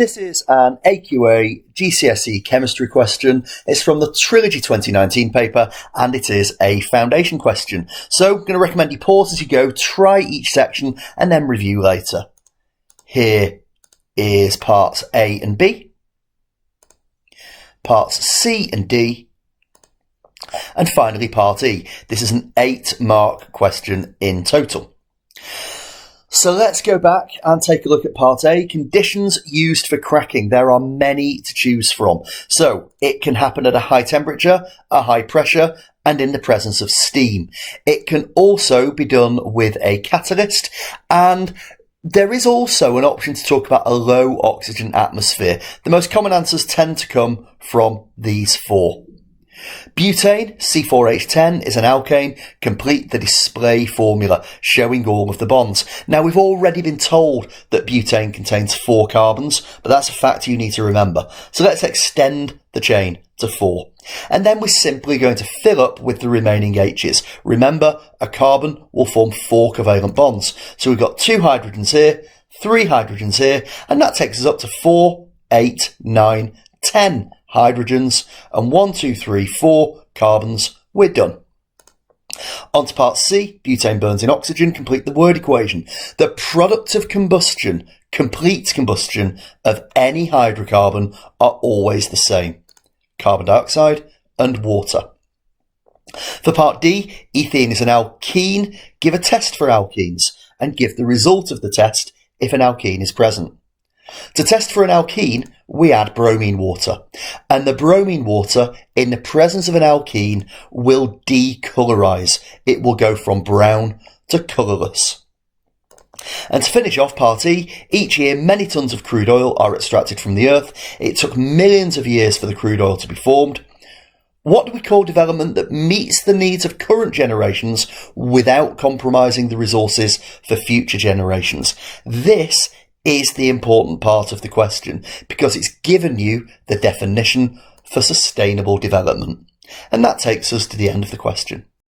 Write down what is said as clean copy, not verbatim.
This is an AQA GCSE chemistry question. It's from the Trilogy 2019 paper and it is a foundation question. So I'm going to recommend you pause as you go, try each section and then review later. Here is parts A and B, parts C and D, and finally part E. This is an 8-mark question in total. So let's go back and take a look at part A, conditions used for cracking. There are many to choose from. So it can happen at a high temperature, a high pressure, and in the presence of steam. It can also be done with a catalyst, and there is also an option to talk about a low oxygen atmosphere. The most common answers tend to come from these four. Butane, C4H10, is an alkane. Complete the display formula showing all of the bonds. Now, we've already been told that butane contains 4 carbons, but that's a fact you need to remember. So let's extend the chain to 4. And then we're simply going to fill up with the remaining H's. Remember, a carbon will form 4 covalent bonds. So we've got 2 hydrogens here, 3 hydrogens here, and that takes us up to 4, 8, 9, 10 hydrogens, and 1, 2, 3, 4 carbons. We're done. On to part C. Butane burns in oxygen. Complete the word equation. The product of combustion, complete combustion, of any hydrocarbon are always the same. Carbon dioxide and water. For part D, ethene is an alkene. Give a test for alkenes and give the result of the test if an alkene is present. To test for an alkene, we add bromine water, and the bromine water in the presence of an alkene will decolorize. It will go from brown to colourless. And to finish off part E, each year many tons of crude oil are extracted from the earth. It took millions of years for the crude oil to be formed. What do we call development that meets the needs of current generations without compromising the resources for future generations? This is the important part of the question because it's given you the definition for sustainable development. And that takes us to the end of the question.